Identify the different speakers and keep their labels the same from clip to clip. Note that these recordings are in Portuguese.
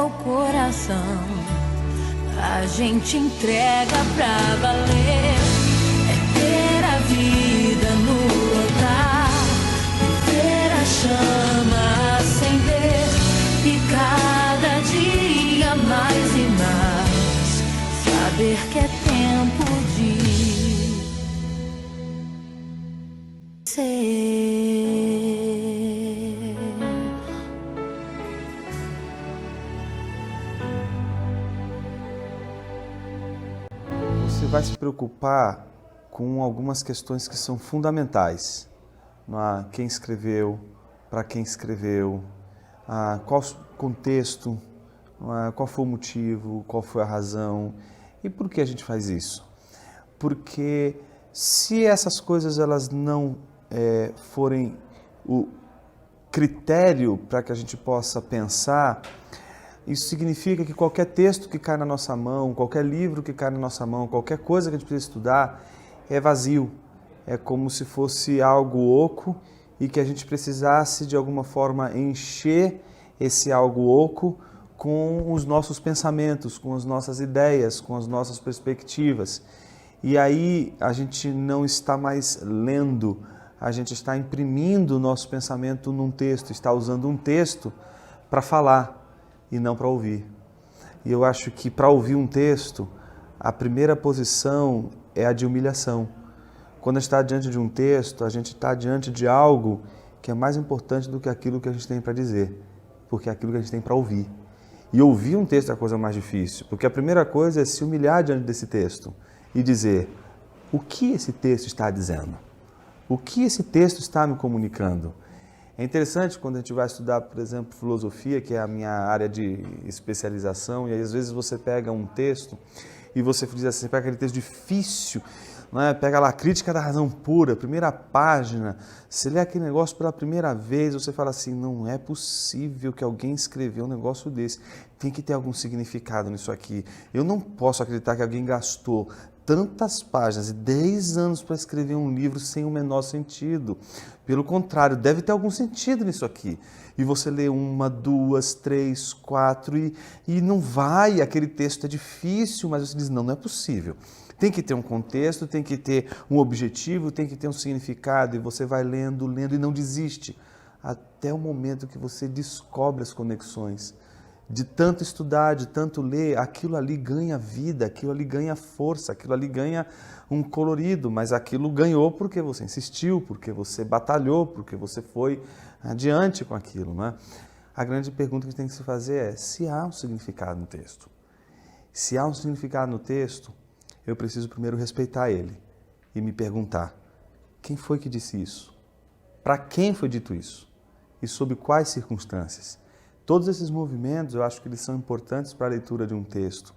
Speaker 1: seu coração, a gente entrega pra valer. É ter a vida no altar, ver a chama acender e cada dia mais e mais saber que é tempo de ser.
Speaker 2: Você vai se preocupar com algumas questões que são fundamentais. Quem escreveu, para quem escreveu, qual o contexto, qual foi o motivo, qual foi a razão e por que a gente faz isso. Porque se essas coisas elas não forem o critério para que a gente possa pensar, isso significa que qualquer texto que cai na nossa mão, qualquer livro que cai na nossa mão, qualquer coisa que a gente precisa estudar é vazio. É como se fosse algo oco e que a gente precisasse de alguma forma encher esse algo oco com os nossos pensamentos, com as nossas ideias, com as nossas perspectivas. E aí a gente não está mais lendo, a gente está imprimindo o nosso pensamento num texto, está usando um texto para falar e não para ouvir. E eu acho que para ouvir um texto, a primeira posição é a de humilhação. Quando a gente está diante de um texto, a gente está diante de algo que é mais importante do que aquilo que a gente tem para dizer, porque é aquilo que a gente tem para ouvir. E ouvir um texto é a coisa mais difícil, porque a primeira coisa é se humilhar diante desse texto e dizer: o que esse texto está dizendo? O que esse texto está me comunicando? É interessante quando a gente vai estudar, por exemplo, filosofia, que é a minha área de especialização, e aí, às vezes você pega um texto e você diz assim, pega aquele texto difícil, né? Pega lá a Crítica da Razão Pura, primeira página, você lê aquele negócio pela primeira vez, você fala assim, não é possível que alguém escreveu um negócio desse, tem que ter algum significado nisso aqui. Eu não posso acreditar que alguém gastou tantas páginas e 10 anos para escrever um livro sem o menor sentido. Pelo contrário, deve ter algum sentido nisso aqui. E você lê 1, 2, 3, 4 e não vai, aquele texto é difícil, mas você diz, não é possível. Tem que ter um contexto, tem que ter um objetivo, tem que ter um significado, e você vai lendo, lendo e não desiste, até o momento que você descobre as conexões. De tanto estudar, de tanto ler, aquilo ali ganha vida, aquilo ali ganha força, aquilo ali ganha um colorido, mas aquilo ganhou porque você insistiu, porque você batalhou, porque você foi adiante com aquilo, não é? A grande pergunta que tem que se fazer é se há um significado no texto. Se há um significado no texto, eu preciso primeiro respeitar ele e me perguntar, quem foi que disse isso? Para quem foi dito isso? E sob quais circunstâncias? Todos esses movimentos, eu acho que eles são importantes para a leitura de um texto.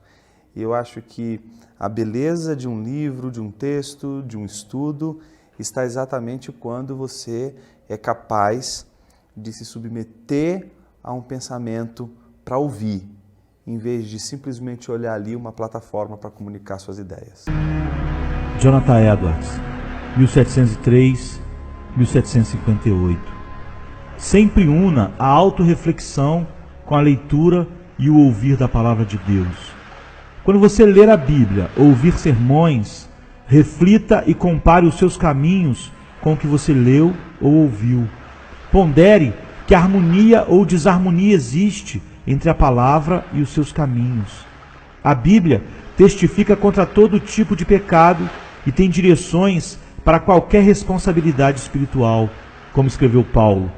Speaker 2: E eu acho que a beleza de um livro, de um texto, de um estudo, está exatamente quando você é capaz de se submeter a um pensamento para ouvir, em vez de simplesmente olhar ali uma plataforma para comunicar suas ideias.
Speaker 3: Jonathan Edwards, 1703-1758. Sempre una a autorreflexão com a leitura e o ouvir da palavra de Deus. Quando você ler a Bíblia ou ouvir sermões, reflita e compare os seus caminhos com o que você leu ou ouviu. Pondere que harmonia ou desarmonia existe entre a palavra e os seus caminhos. A Bíblia testifica contra todo tipo de pecado e tem direções para qualquer responsabilidade espiritual, como escreveu Paulo.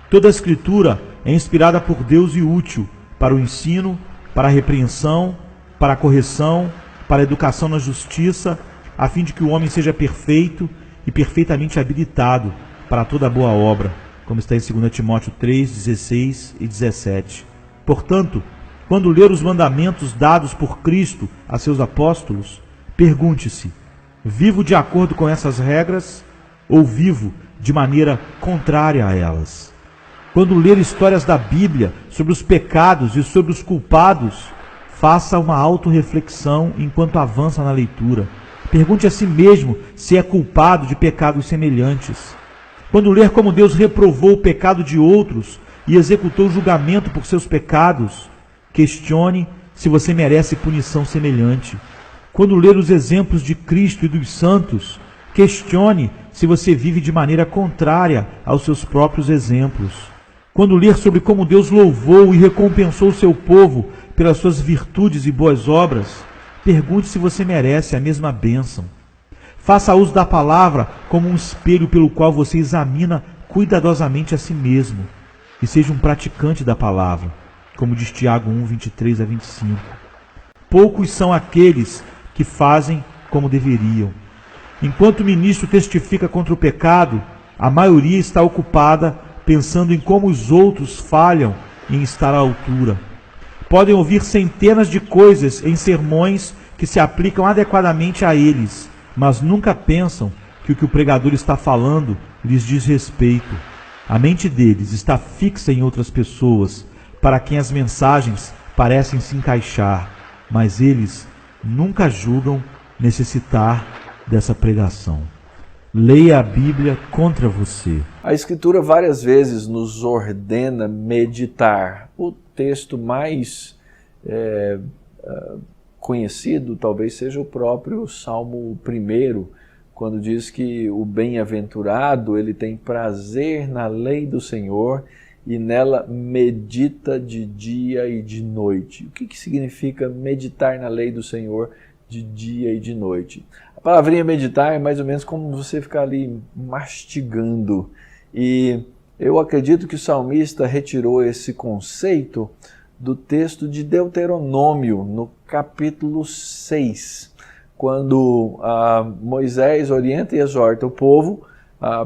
Speaker 3: Toda a Escritura é inspirada por Deus e útil para o ensino, para a repreensão, para a correção, para a educação na justiça, a fim de que o homem seja perfeito e perfeitamente habilitado para toda boa obra, como está em 2 Timóteo 3, 16 e 17. Portanto, quando ler os mandamentos dados por Cristo a seus apóstolos, pergunte-se, vivo de acordo com essas regras ou vivo de maneira contrária a elas? Quando ler histórias da Bíblia sobre os pecados e sobre os culpados, faça uma autorreflexão enquanto avança na leitura. Pergunte a si mesmo se é culpado de pecados semelhantes. Quando ler como Deus reprovou o pecado de outros e executou julgamento por seus pecados, Questione se você merece punição semelhante. Quando ler os exemplos de Cristo e dos santos, questione se você vive de maneira contrária aos seus próprios exemplos. Quando ler sobre como Deus louvou e recompensou o seu povo pelas suas virtudes e boas obras, pergunte se você merece a mesma bênção. Faça uso da palavra como um espelho pelo qual você examina cuidadosamente a si mesmo e seja um praticante da palavra, como diz Tiago 1, 23 a 25. Poucos são aqueles que fazem como deveriam. Enquanto o ministro testifica contra o pecado, a maioria está ocupada pensando em como os outros falham em estar à altura. Podem ouvir centenas de coisas em sermões que se aplicam adequadamente a eles, mas nunca pensam que o que o pregador está falando lhes diz respeito. A mente deles está fixa em outras pessoas, para quem as mensagens parecem se encaixar, mas eles nunca julgam necessitar dessa pregação. Leia a Bíblia contra você.
Speaker 4: A Escritura várias vezes nos ordena meditar. O texto mais conhecido talvez seja o próprio Salmo 1, quando diz que o bem-aventurado ele tem prazer na lei do Senhor e nela medita de dia e de noite. O que significa meditar na lei do Senhor de dia e de noite? A palavrinha meditar é mais ou menos como você ficar ali mastigando. E eu acredito que o salmista retirou esse conceito do texto de Deuteronômio, no capítulo 6, quando Moisés orienta e exorta o povo,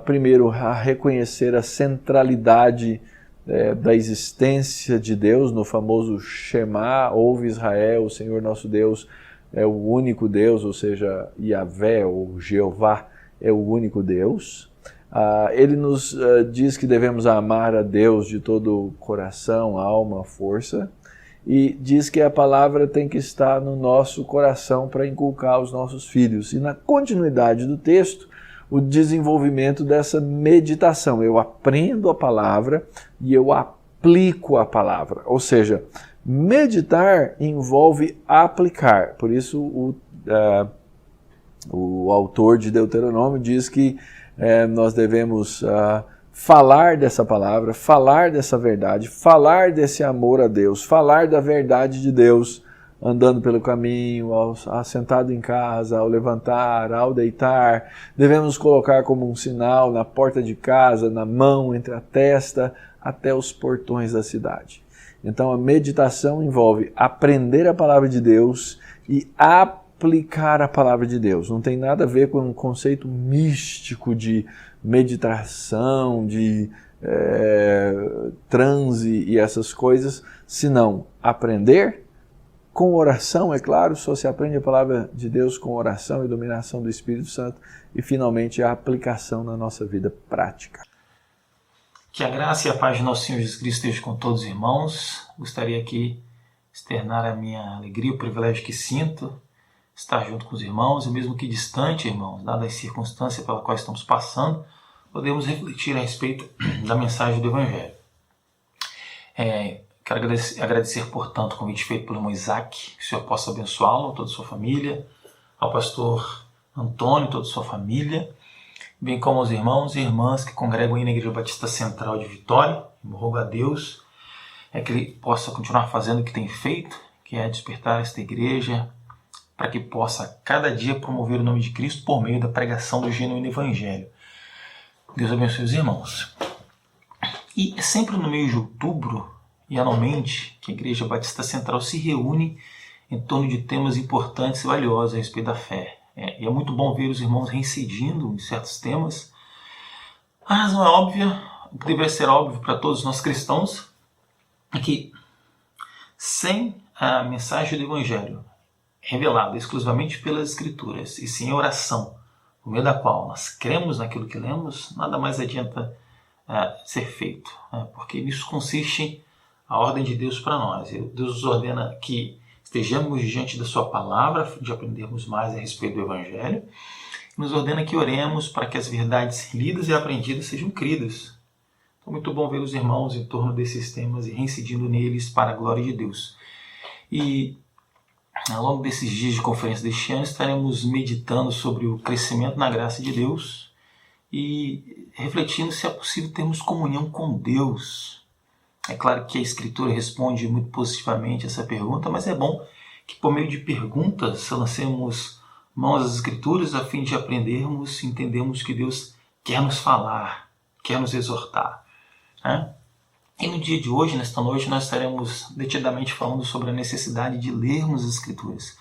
Speaker 4: primeiro a reconhecer a centralidade da existência de Deus, no famoso Shema, ouve Israel, o Senhor nosso Deus é o único Deus, ou seja, Yahvé ou Jeová é o único Deus. Ele nos diz que devemos amar a Deus de todo o coração, alma, força, e diz que a palavra tem que estar no nosso coração para inculcar os nossos filhos. E na continuidade do texto, o desenvolvimento dessa meditação. Eu aprendo a palavra e eu aplico a palavra. Ou seja, meditar envolve aplicar. Por isso o autor de Deuteronômio diz que nós devemos falar dessa palavra, falar dessa verdade, falar desse amor a Deus, falar da verdade de Deus, andando pelo caminho, sentado em casa, ao levantar, ao deitar. Devemos colocar como um sinal na porta de casa, na mão, entre a testa, até os portões da cidade. Então a meditação envolve aprender a palavra de Deus e aplicar a palavra de Deus. Não tem nada a ver com um conceito místico de meditação, de transe e essas coisas, senão aprender com oração, é claro, só se aprende a palavra de Deus com oração e iluminação do Espírito Santo, e finalmente a aplicação na nossa vida prática.
Speaker 5: Que a graça e a paz de nosso Senhor Jesus Cristo esteja com todos os irmãos. Gostaria aqui de externar a minha alegria, o privilégio que sinto, estar junto com os irmãos, e mesmo que distante, irmãos, dadas as circunstâncias pela qual estamos passando, podemos refletir a respeito da mensagem do Evangelho. Quero agradecer, portanto, o convite feito pelo irmão Isaac, que o Senhor possa abençoá-lo, toda a sua família, ao pastor Antônio, toda a sua família, bem como aos irmãos e irmãs que congregam aí na Igreja Batista Central de Vitória. Eu rogo a Deus que Ele possa continuar fazendo o que tem feito, que é despertar esta igreja, para que possa cada dia promover o nome de Cristo por meio da pregação do genuíno Evangelho. Deus abençoe os irmãos. E é sempre no mês de outubro, e anualmente, que a Igreja Batista Central se reúne em torno de temas importantes e valiosos a respeito da fé. E é muito bom ver os irmãos reincidindo em certos temas. A razão é óbvia, o que deveria ser óbvio para todos nós cristãos, é que sem a mensagem do Evangelho revelada exclusivamente pelas Escrituras e sem a oração, por meio da qual nós cremos naquilo que lemos, nada mais adianta ser feito, porque nisso consiste a ordem de Deus para nós. Deus nos ordena que estejamos diante da sua palavra, de aprendermos mais a respeito do Evangelho, e nos ordena que oremos para que as verdades lidas e aprendidas sejam cridas. Então, muito bom ver os irmãos em torno desses temas e reincidindo neles para a glória de Deus. E ao longo desses dias de conferência deste ano estaremos meditando sobre o crescimento na graça de Deus e refletindo se é possível termos comunhão com Deus. É claro que a Escritura responde muito positivamente essa pergunta, mas é bom que por meio de perguntas lancemos mãos às Escrituras a fim de aprendermos e entendermos que Deus quer nos falar, quer nos exortar, né? E no dia de hoje, nesta noite, nós estaremos detidamente falando sobre a necessidade de lermos as Escrituras,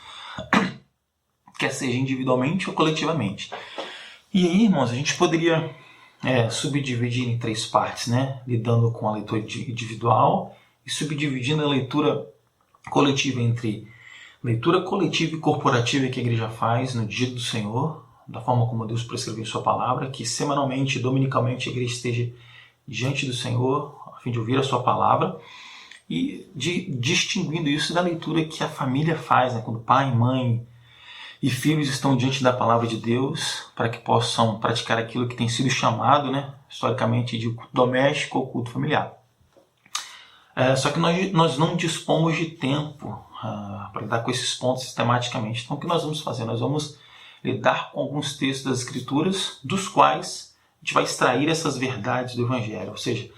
Speaker 5: quer seja individualmente ou coletivamente. E aí, irmãos, a gente poderia subdividir em 3 partes, né? Lidando com a leitura individual e subdividindo a leitura coletiva entre leitura coletiva e corporativa que a igreja faz no dia do Senhor, da forma como Deus prescreveu em sua palavra, que semanalmente, dominicalmente, a igreja esteja diante do Senhor, a fim de ouvir a sua palavra, e distinguindo isso da leitura que a família faz, né? Quando pai, mãe e filhos estão diante da palavra de Deus, para que possam praticar aquilo que tem sido chamado, né, historicamente, de culto doméstico ou culto familiar. Só que nós não dispomos de tempo para lidar com esses pontos sistematicamente. Então o que nós vamos fazer? Nós vamos lidar com alguns textos das Escrituras, dos quais a gente vai extrair essas verdades do Evangelho, ou seja,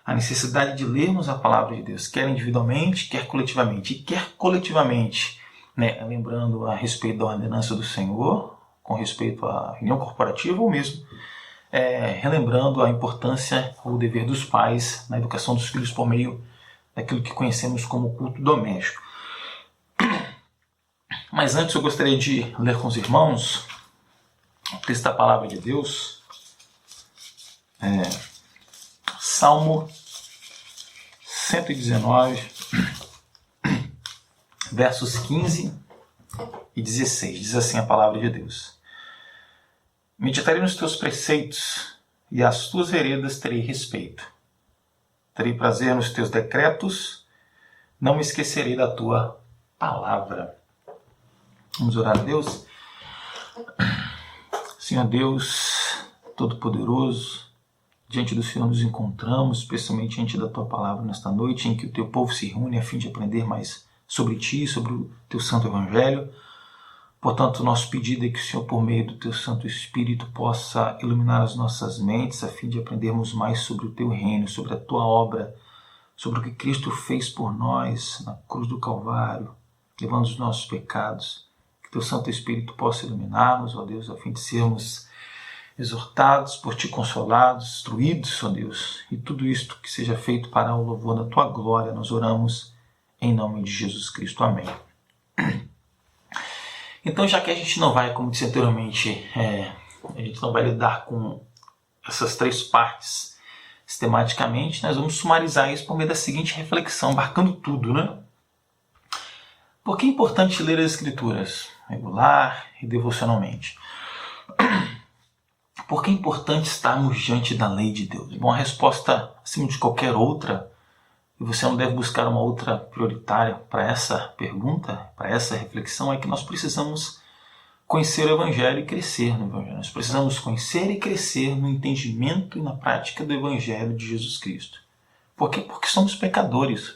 Speaker 5: a necessidade de lermos a palavra de Deus, quer individualmente, quer coletivamente. E quer coletivamente, né, lembrando a respeito da ordenança do Senhor, com respeito à reunião corporativa, ou mesmo relembrando a importância ou o dever dos pais na educação dos filhos por meio daquilo que conhecemos como culto doméstico. Mas antes eu gostaria de ler com os irmãos o texto da palavra de Deus, Salmo 119, versos 15 e 16. Diz assim a palavra de Deus: Meditarei nos teus preceitos, e às tuas veredas terei respeito. Terei prazer nos teus decretos, não me esquecerei da tua palavra. Vamos orar a Deus. Senhor Deus Todo-Poderoso, diante do Senhor nos encontramos, especialmente diante da tua palavra nesta noite, em que o teu povo se reúne a fim de aprender mais sobre ti, sobre o teu santo evangelho. Portanto, nosso pedido é que o Senhor, por meio do teu Santo Espírito, possa iluminar as nossas mentes a fim de aprendermos mais sobre o teu reino, sobre a tua obra, sobre o que Cristo fez por nós na cruz do Calvário, levando os nossos pecados. Que teu Santo Espírito possa iluminar-nos, ó Deus, a fim de sermos exortados por ti, consolados, instruídos, ó Deus, e tudo isto que seja feito para o louvor da tua glória. Nós oramos em nome de Jesus Cristo. Amém. Então, já que a gente não vai, como disse anteriormente, a gente não vai lidar com essas 3 partes sistematicamente, nós vamos sumarizar isso por meio da seguinte reflexão, abarcando tudo, né? Por que é importante ler as Escrituras regular e devocionalmente? Por que é importante estarmos diante da lei de Deus? Bom, a resposta, acima de qualquer outra, e você não deve buscar uma outra prioritária para essa pergunta, para essa reflexão, é que nós precisamos conhecer o Evangelho e crescer no Evangelho. Nós precisamos conhecer e crescer no entendimento e na prática do Evangelho de Jesus Cristo. Por quê? Porque somos pecadores.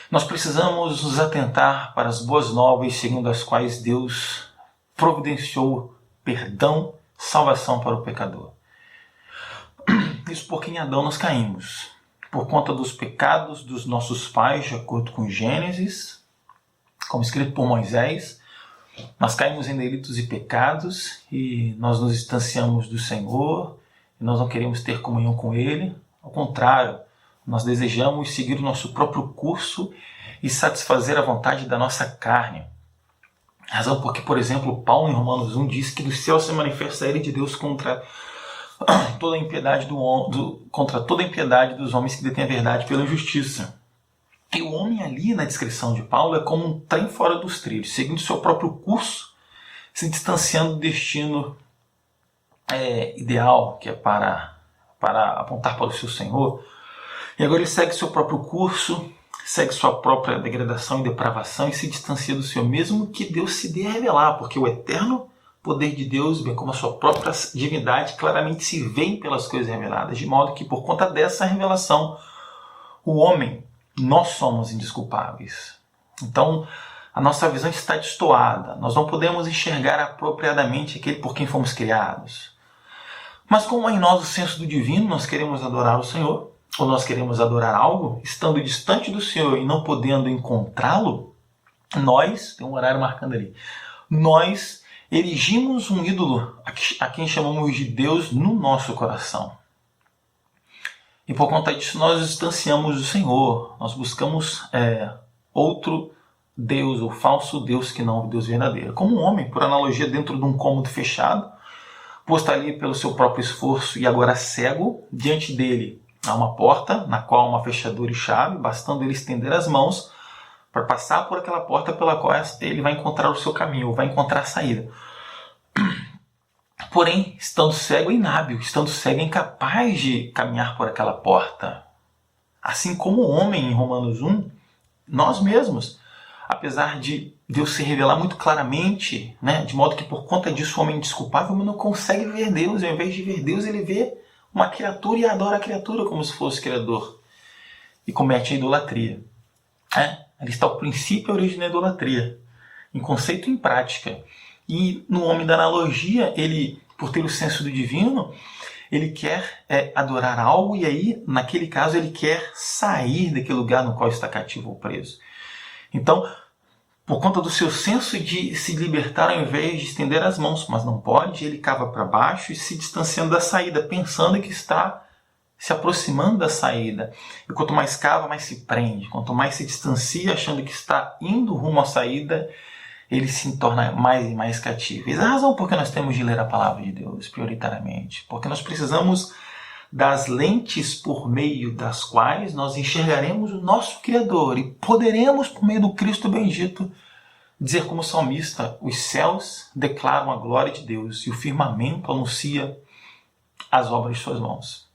Speaker 5: Nós precisamos nos atentar para as boas novas segundo as quais Deus providenciou perdão, salvação para o pecador. Isso porque em Adão nós caímos. Por conta dos pecados dos nossos pais, de acordo com Gênesis, como escrito por Moisés, nós caímos em delitos e pecados e nós nos distanciamos do Senhor e nós não queremos ter comunhão com Ele. Ao contrário, nós desejamos seguir o nosso próprio curso e satisfazer a vontade da nossa carne. Razão porque, por exemplo, Paulo em Romanos 1 diz que do céu se manifesta a ira de Deus contra toda a impiedade contra toda a impiedade dos homens que detêm a verdade pela injustiça. E o homem ali, na descrição de Paulo, é como um trem fora dos trilhos, seguindo seu próprio curso, se distanciando do destino ideal, que é para apontar para o seu Senhor. E agora ele segue seu próprio curso, segue sua própria degradação e depravação e se distancia do Senhor, mesmo que Deus se dê a revelar, porque o eterno poder de Deus, bem como a sua própria divindade, claramente se vêem pelas coisas reveladas, de modo que por conta dessa revelação, o homem, nós somos indesculpáveis. Então, a nossa visão está destoada. Nós não podemos enxergar apropriadamente aquele por quem fomos criados. Mas como em nós o senso do divino, nós queremos adorar o Senhor, ou nós queremos adorar algo, estando distante do Senhor e não podendo encontrá-lo, nós, tem um horário marcando ali, nós erigimos um ídolo a quem chamamos de Deus no nosso coração. E por conta disso nós distanciamos do Senhor, nós buscamos outro Deus, o falso Deus que não o Deus verdadeiro. Como um homem, por analogia, dentro de um cômodo fechado, posto ali pelo seu próprio esforço e agora cego, diante dele há uma porta, na qual há uma fechadura e chave, bastando ele estender as mãos para passar por aquela porta pela qual ele vai encontrar o seu caminho, vai encontrar a saída. Porém, estando cego é inábil, estando cego é incapaz de caminhar por aquela porta. Assim como o homem, em Romanos 1, nós mesmos, apesar de Deus se revelar muito claramente, né, de modo que por conta disso o homem indesculpável não consegue ver Deus. Ao invés de ver Deus, ele vê uma criatura e adora a criatura como se fosse criador. E comete a idolatria. Ali está o princípio e a origem da idolatria, em conceito e em prática. E no homem da analogia, ele, por ter o senso do divino, ele quer adorar algo e aí, naquele caso, ele quer sair daquele lugar no qual está cativo ou preso. Então, por conta do seu senso de se libertar ao invés de estender as mãos, mas não pode, ele cava para baixo e se distanciando da saída, pensando que está se aproximando da saída. E quanto mais cava, mais se prende. Quanto mais se distancia, achando que está indo rumo à saída, ele se torna mais e mais cativo. Essa é a razão por que nós temos de ler a palavra de Deus, prioritariamente. Porque nós precisamos das lentes por meio das quais nós enxergaremos o nosso Criador e poderemos, por meio do Cristo bendito, dizer como salmista: os céus declaram a glória de Deus e o firmamento anuncia as obras de suas mãos.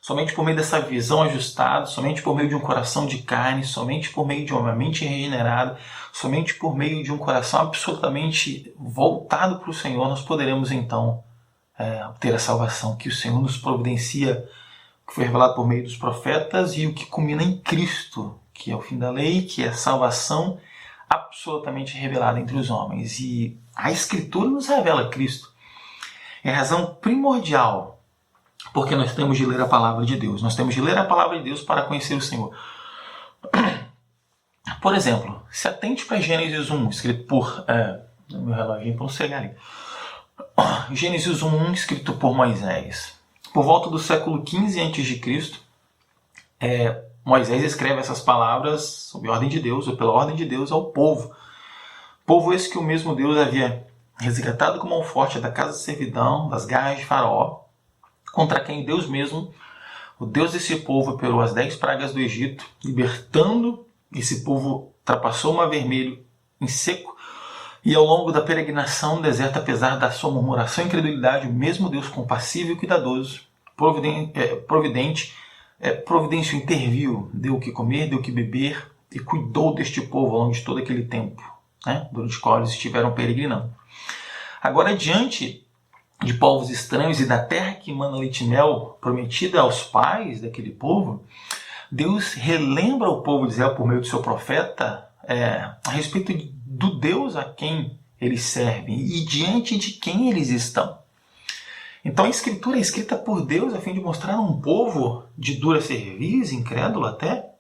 Speaker 5: Somente por meio dessa visão ajustada, somente por meio de um coração de carne, somente por meio de uma mente regenerada, somente por meio de um coração absolutamente voltado para o Senhor, nós poderemos então obter a salvação que o Senhor nos providencia, que foi revelado por meio dos profetas e o que culmina em Cristo, que é o fim da lei, que é a salvação absolutamente revelada entre os homens. E a Escritura nos revela Cristo. É a razão primordial porque nós temos de ler a palavra de Deus. Nós temos de ler a palavra de Deus para conhecer o Senhor. Por exemplo, se atente para Gênesis 1, escrito por... meu reloginho para não cegar ali. Gênesis 1, escrito por Moisés. Por volta do século XV a.C., Moisés escreve essas palavras sob ordem de Deus, ou pela ordem de Deus, ao povo. Povo esse que o mesmo Deus havia resgatado com mão forte da casa de servidão, das garras de Faraó, contra quem Deus mesmo, o Deus desse povo, operou as 10 pragas do Egito, libertando esse povo, ultrapassou o Mar Vermelho em seco, e ao longo da peregrinação no deserto, apesar da sua murmuração e incredulidade, o mesmo Deus compassivo e cuidadoso, providenciou, interviu, deu o que comer, deu o que beber, e cuidou deste povo ao longo de todo aquele tempo, durante o qual eles estiveram peregrinando. Agora, diante de povos estranhos e da terra que emana leite e mel, prometida aos pais daquele povo, Deus relembra o povo de Israel por meio do seu profeta a respeito do Deus a quem eles servem e diante de quem eles estão. Então a Escritura é escrita por Deus a fim de mostrar a um povo de dura cerviz, incrédulo até,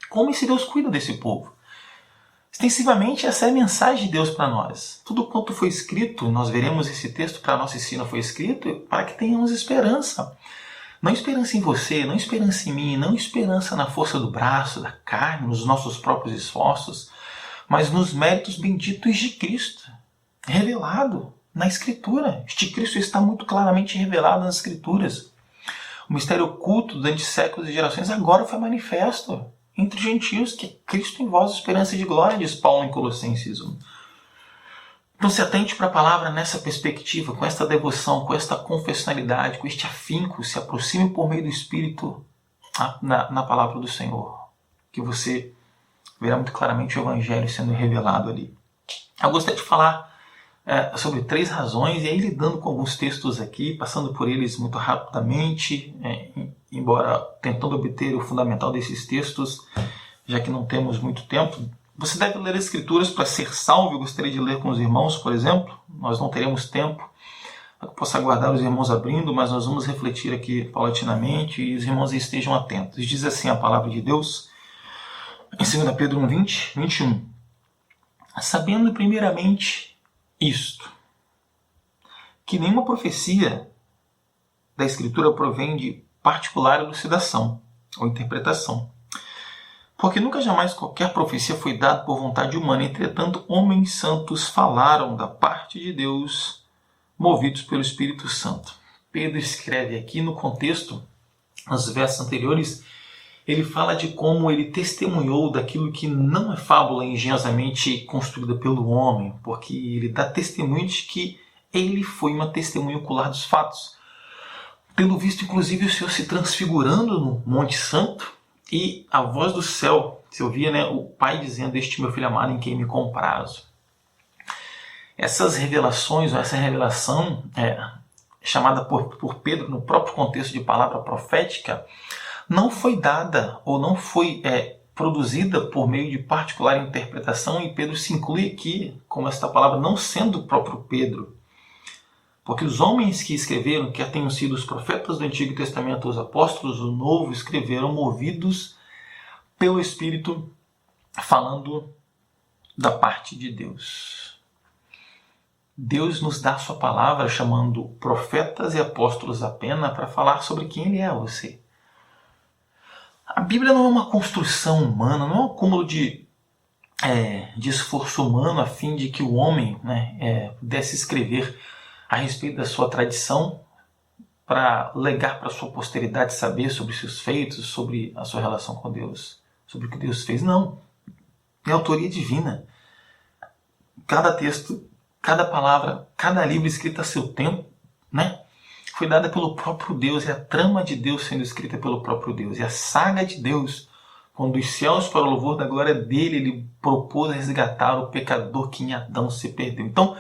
Speaker 5: como esse Deus cuida desse povo. Extensivamente, essa é a mensagem de Deus para nós. Tudo quanto foi escrito, nós veremos esse texto para nosso ensino, foi escrito para que tenhamos esperança. Não esperança em você, não esperança em mim, não esperança na força do braço, da carne, nos nossos próprios esforços, mas nos méritos benditos de Cristo, revelado na Escritura. Este Cristo está muito claramente revelado nas Escrituras. O mistério oculto durante séculos e gerações agora foi manifesto entre os gentios, que é Cristo em vós, esperança de glória, diz Paulo em Colossenses 1. Então se atente para a palavra nessa perspectiva, com esta devoção, com esta confessionalidade, com este afinco, se aproxime por meio do Espírito na palavra do Senhor, que você verá muito claramente o Evangelho sendo revelado ali. Eu gostaria de falar sobre 3 razões, e aí lidando com alguns textos aqui, passando por eles muito rapidamente, embora tentando obter o fundamental desses textos, já que não temos muito tempo, Você deve ler as Escrituras para ser salvo. Eu gostaria de ler com os irmãos, por exemplo. Nós não teremos tempo. Eu posso aguardar os irmãos abrindo, mas nós vamos refletir aqui paulatinamente e os irmãos estejam atentos. Diz assim a palavra de Deus em 2 Pedro 1:20, 21. Sabendo primeiramente isto, que nenhuma profecia da Escritura provém de particular elucidação ou interpretação. Porque nunca jamais qualquer profecia foi dada por vontade humana, entretanto homens santos falaram da parte de Deus, movidos pelo Espírito Santo. Pedro escreve aqui no contexto, nos versos anteriores, ele fala de como ele testemunhou daquilo que não é fábula engenhosamente construída pelo homem, porque ele dá testemunho de que ele foi uma testemunha ocular dos fatos. Pelo visto, inclusive, o Senhor se transfigurando no Monte Santo e a voz do céu, se ouvia, né, o Pai dizendo: "Este meu filho amado em quem me comprazo". Essas revelações, ou essa revelação chamada por Pedro no próprio contexto de palavra profética, não foi dada ou não foi produzida por meio de particular interpretação, e Pedro se inclui aqui como esta palavra não sendo o próprio Pedro. Porque os homens que escreveram, quer tenham sido os profetas do Antigo Testamento, os apóstolos do Novo, escreveram movidos pelo Espírito, falando da parte de Deus. Deus nos dá a sua palavra chamando profetas e apóstolos apenas para falar sobre quem Ele é, você. A Bíblia não é uma construção humana, não é um acúmulo de esforço humano a fim de que o homem pudesse escrever a respeito da sua tradição para legar para a sua posteridade saber sobre seus feitos, sobre a sua relação com Deus, sobre o que Deus fez. Não. É autoria divina. Cada texto, cada palavra, cada livro escrito a seu tempo, foi dada pelo próprio Deus. É a trama de Deus sendo escrita pelo próprio Deus. É a saga de Deus. Quando dos céus, para o louvor da glória dele, ele propôs resgatar o pecador que em Adão se perdeu. Então,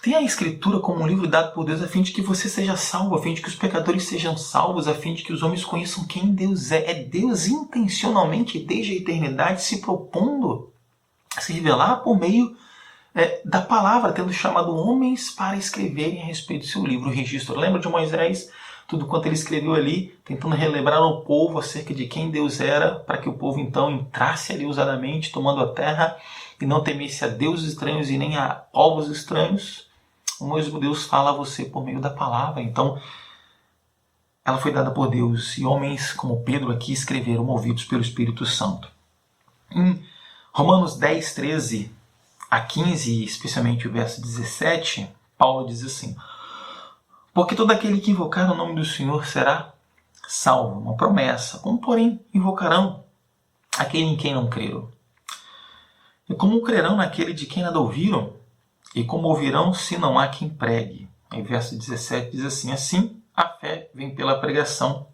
Speaker 5: tem a Escritura como um livro dado por Deus a fim de que você seja salvo, a fim de que os pecadores sejam salvos, a fim de que os homens conheçam quem Deus é. É Deus intencionalmente, desde a eternidade, se propondo a se revelar por meio da palavra, tendo chamado homens para escreverem a respeito do seu livro, o registro. Lembra de Moisés? Tudo quanto ele escreveu ali, tentando relembrar ao povo acerca de quem Deus era, para que o povo então entrasse ali ousadamente, tomando a terra, e não temesse a deuses estranhos e nem a povos estranhos. O mesmo Deus fala a você por meio da palavra. Então, ela foi dada por Deus, e homens como Pedro aqui escreveram, movidos pelo Espírito Santo. Em Romanos 10, 13 a 15, especialmente o verso 17, Paulo diz assim: porque todo aquele que invocar o nome do Senhor será salvo. Uma promessa. Como, porém, invocarão aquele em quem não creram? E como crerão naquele de quem nada ouviram? E como ouvirão se não há quem pregue? Aí verso 17 diz assim: assim a fé vem pela pregação,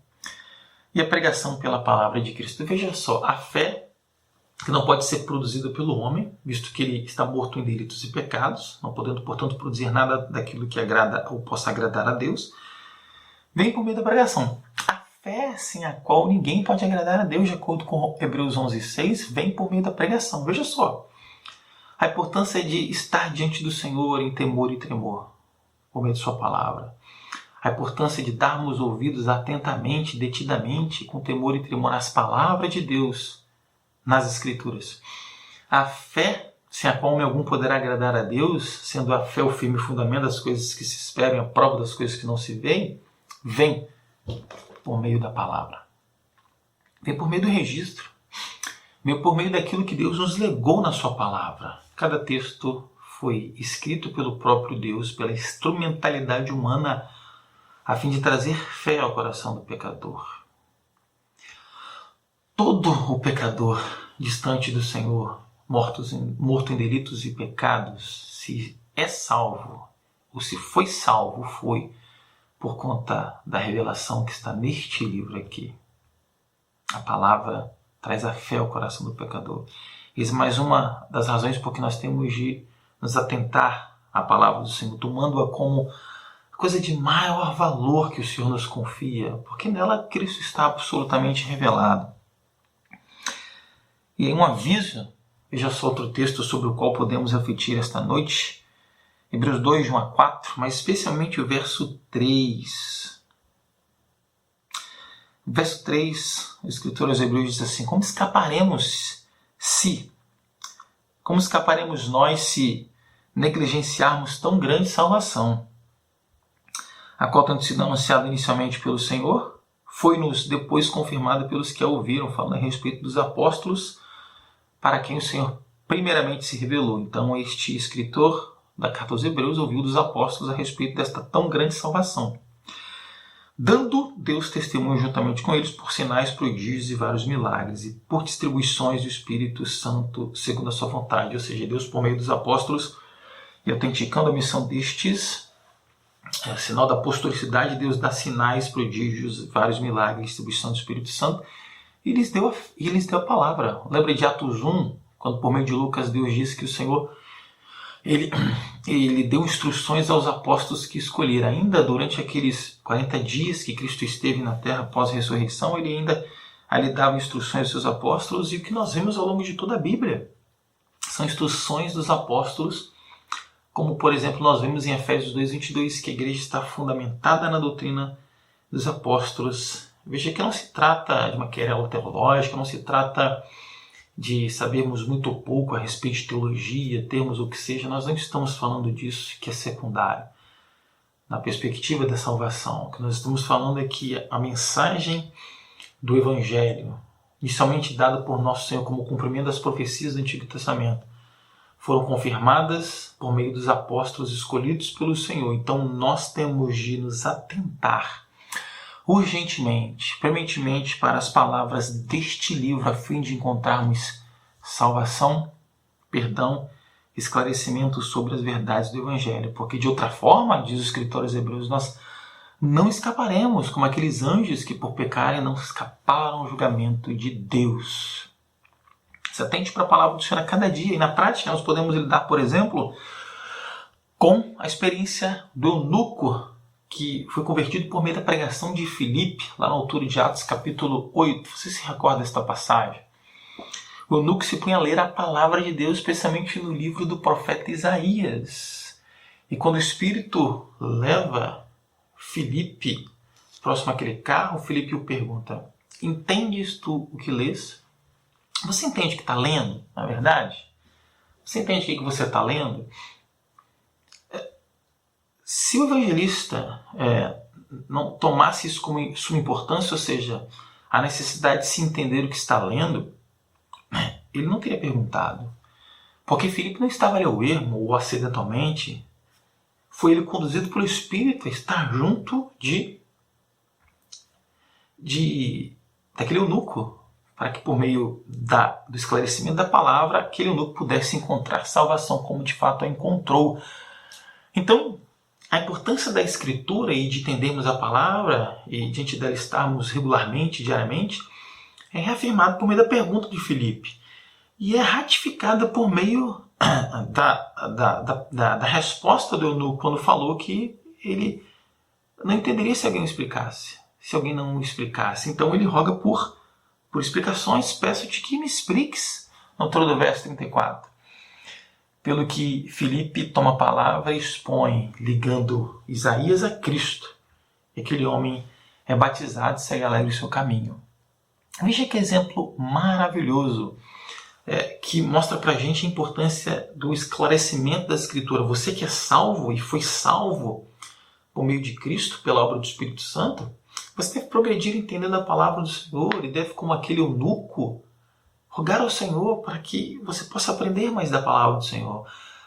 Speaker 5: e a pregação pela palavra de Cristo. Veja só, a fé que não pode ser produzida pelo homem, visto que ele está morto em delitos e pecados, não podendo, portanto, produzir nada daquilo que agrada ou possa agradar a Deus, vem por meio da pregação. A fé sem a qual ninguém pode agradar a Deus, de acordo com Hebreus 11:6, vem por meio da pregação. Veja só, a importância de estar diante do Senhor em temor e tremor, por meio de sua palavra. A importância de darmos ouvidos atentamente, detidamente, com temor e tremor às palavras de Deus nas Escrituras. A fé sem a qual algum poderá agradar a Deus, sendo a fé o firme fundamento das coisas que se esperam, a prova das coisas que não se veem, vem por meio da palavra. Vem por meio do registro. Vem por meio daquilo que Deus nos legou na sua palavra. Cada texto foi escrito pelo próprio Deus, pela instrumentalidade humana, a fim de trazer fé ao coração do pecador. Todo o pecador distante do Senhor, morto em delitos e pecados, se é salvo, ou se foi salvo, foi por conta da revelação que está neste livro aqui. A palavra traz a fé ao coração do pecador. Isso é mais uma das razões por que nós temos de nos atentar à palavra do Senhor, tomando-a como coisa de maior valor que o Senhor nos confia, porque nela Cristo está absolutamente revelado. E aí um aviso, veja só outro texto sobre o qual podemos refletir esta noite, Hebreus 2, de 1 a 4, mas especialmente o verso 3. Verso 3, o escritor aos Hebreus diz assim: como escaparemos nós se negligenciarmos tão grande salvação, a qual tendo sido anunciada inicialmente pelo Senhor, foi-nos depois confirmada pelos que a ouviram, falando a respeito dos apóstolos, para quem o Senhor primeiramente se revelou. Então este escritor da carta aos Hebreus ouviu dos apóstolos a respeito desta tão grande salvação, dando Deus testemunho juntamente com eles por sinais, prodígios e vários milagres, e por distribuições do Espírito Santo segundo a sua vontade. Ou seja, Deus, por meio dos apóstolos, e autenticando a missão destes, sinal da apostolicidade, Deus dá sinais, prodígios, vários milagres, distribuição do Espírito Santo, e lhes deu a palavra. Lembra de Atos 1, quando por meio de Lucas Deus disse que o Senhor ele deu instruções aos apóstolos que escolheram. Ainda durante aqueles 40 dias que Cristo esteve na terra após a ressurreição, ele ainda ali dava instruções aos seus apóstolos, e o que nós vemos ao longo de toda a Bíblia são instruções dos apóstolos, como por exemplo nós vemos em Efésios 2:22, que a igreja está fundamentada na doutrina dos apóstolos. Veja que não se trata de uma querela teológica, não se trata de sabermos muito ou pouco a respeito de teologia, termos o que seja. Nós não estamos falando disso, que é secundário na perspectiva da salvação. O que nós estamos falando é que a mensagem do Evangelho, inicialmente dada por nosso Senhor como cumprimento das profecias do Antigo Testamento, foram confirmadas por meio dos apóstolos escolhidos pelo Senhor. Então nós temos de nos atentar urgentemente, premente para as palavras deste livro, a fim de encontrarmos salvação, perdão, esclarecimento sobre as verdades do Evangelho. Porque de outra forma, diz o escritor aos Hebreus, nós não escaparemos como aqueles anjos que por pecarem não escaparam ao julgamento de Deus. Se atente para a palavra do Senhor a cada dia. E na prática nós podemos lidar, por exemplo, com a experiência do eunuco que foi convertido por meio da pregação de Filipe, lá na altura de Atos capítulo 8. Você se recorda desta passagem? O eunuco se põe a ler a palavra de Deus, especialmente no livro do profeta Isaías. E quando o Espírito leva Filipe próximo àquele carro, Filipe o pergunta: entendes tu o que lês? Você entende o que está lendo, na verdade? Você entende o que você está lendo? Se o evangelista não tomasse isso como suma importância, ou seja, a necessidade de se entender o que está lendo, ele não teria perguntado. Porque Filipe não estava ali ao ermo ou acidentalmente. Foi ele conduzido pelo Espírito a estar junto daquele eunuco, para que por meio do esclarecimento da palavra, aquele eunuco pudesse encontrar salvação como de fato a encontrou. Então, a importância da Escritura e de entendermos a palavra e diante dela estarmos regularmente, diariamente, é reafirmada por meio da pergunta de Filipe. E é ratificada por meio da resposta do eunuco, quando falou que ele não entenderia se alguém não explicasse. Então ele roga por explicações, peço-te que me expliques, na altura do verso 34. Pelo que Filipe toma a palavra e expõe, ligando Isaías a Cristo. E aquele homem é batizado e segue alegre o seu caminho. Veja que exemplo maravilhoso que mostra para a gente a importância do esclarecimento da Escritura. Você que é salvo e foi salvo por meio de Cristo, pela obra do Espírito Santo, você deve progredir entendendo a palavra do Senhor e deve, como aquele eunuco, rogar ao Senhor para que você possa aprender mais da palavra do Senhor,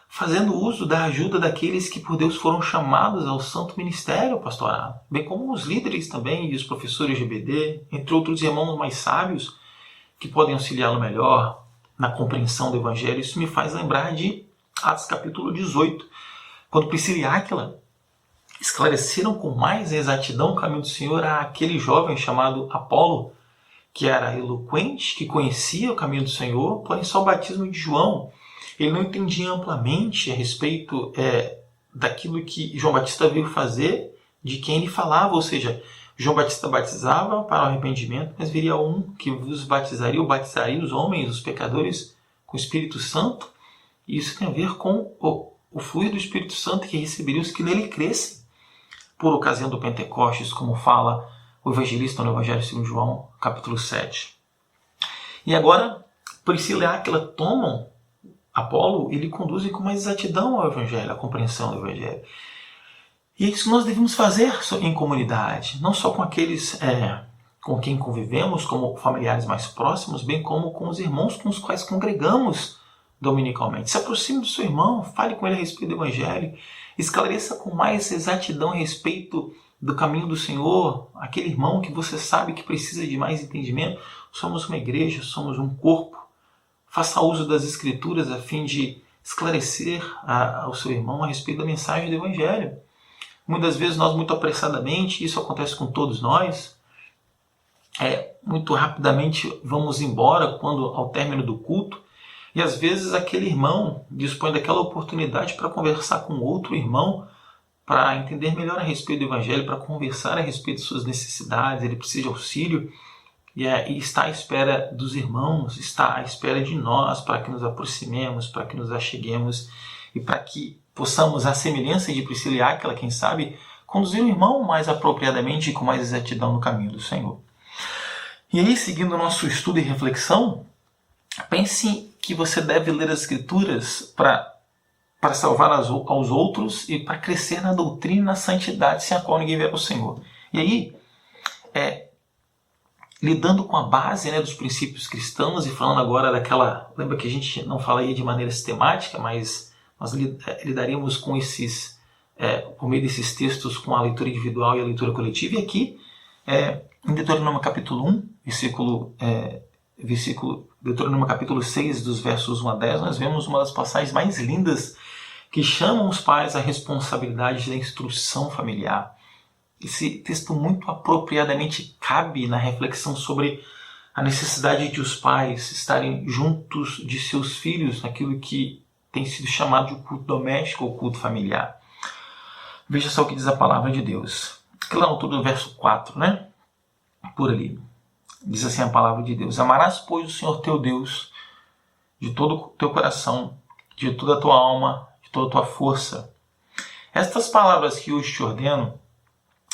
Speaker 5: fazendo uso da ajuda daqueles que por Deus foram chamados ao santo ministério pastoral, bem como os líderes também e os professores de EBD, entre outros irmãos mais sábios que podem auxiliá-lo melhor na compreensão do Evangelho. Isso me faz lembrar de Atos capítulo 18, quando Priscila e Áquila esclareceram com mais exatidão o caminho do Senhor àquele jovem chamado Apolo, que era eloquente, que conhecia o caminho do Senhor, porém só o batismo de João ele não entendia amplamente a respeito daquilo que João Batista veio fazer, de quem ele falava, ou seja, João Batista batizava para o arrependimento, mas viria um que vos batizaria os homens, os pecadores, com o Espírito Santo. E isso tem a ver com o fluir do Espírito Santo que receberiam os que nele crescem, por ocasião do Pentecostes, como fala o evangelista no Evangelho segundo João, capítulo 7. E agora, Priscila e Áquila tomam Apolo e lhe conduzem com mais exatidão ao Evangelho, à compreensão do Evangelho. E é isso que nós devemos fazer em comunidade, não só com aqueles com quem convivemos, como familiares mais próximos, bem como com os irmãos com os quais congregamos dominicalmente. Se aproxime do seu irmão, fale com ele a respeito do Evangelho, esclareça com mais exatidão a respeito do caminho do Senhor, aquele irmão que você sabe que precisa de mais entendimento. Somos uma igreja, somos um corpo. Faça uso das Escrituras a fim de esclarecer ao seu irmão a respeito da mensagem do Evangelho. Muitas vezes nós, muito apressadamente, isso acontece com todos nós, muito rapidamente vamos embora quando ao término do culto, e às vezes aquele irmão dispõe daquela oportunidade para conversar com outro irmão, para entender melhor a respeito do Evangelho, para conversar a respeito de suas necessidades, ele precisa de auxílio, e está à espera dos irmãos, está à espera de nós, para que nos aproximemos, para que nos acheguemos, e para que possamos, à semelhança de Priscila e Áquila, quem sabe, conduzir o irmão mais apropriadamente e com mais exatidão no caminho do Senhor. E aí, seguindo o nosso estudo e reflexão, pense que você deve ler as Escrituras para salvar aos outros e para crescer na doutrina e na santidade sem a qual ninguém verá o Senhor. E aí, lidando com a base dos princípios cristãos e falando agora daquela... Lembra que a gente não falaria de maneira sistemática, mas nós lidaríamos com esses, por meio desses textos, com a leitura individual e a leitura coletiva. E aqui, em Deuteronômio capítulo 1, Deuteronômio capítulo 6, dos versos 1 a 10, nós vemos uma das passagens mais lindas que chamam os pais à responsabilidade da instrução familiar. Esse texto muito apropriadamente cabe na reflexão sobre a necessidade de os pais estarem juntos de seus filhos naquilo que tem sido chamado de culto doméstico ou culto familiar. Veja só o que diz a palavra de Deus. Aqui lá no altura do verso 4, por ali. Diz assim a palavra de Deus: Amarás, pois, o Senhor teu Deus de todo o teu coração, de toda a tua alma, de toda a tua força. Estas palavras que hoje te ordeno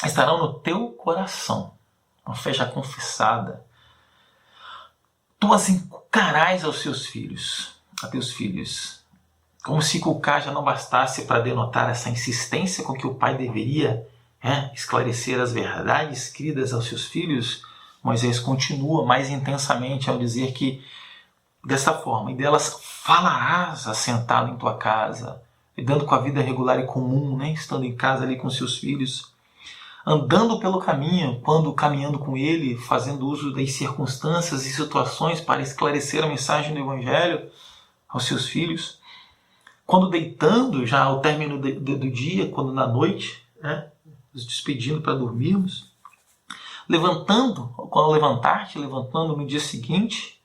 Speaker 5: estarão no teu coração, uma fé já confessada. Tu as inculcarás aos teus filhos, como se inculcar já não bastasse para denotar essa insistência com que o pai deveria esclarecer as verdades escritas aos seus filhos. Moisés continua mais intensamente ao dizer que dessa forma, e delas falarás assentado em tua casa, lidando com a vida regular e comum, estando em casa ali com seus filhos, andando pelo caminho, quando caminhando com ele, fazendo uso das circunstâncias e situações para esclarecer a mensagem do Evangelho aos seus filhos, quando deitando já ao término do dia, quando na noite, nos despedindo para dormirmos, levantando, quando levantar-te, levantando no dia seguinte,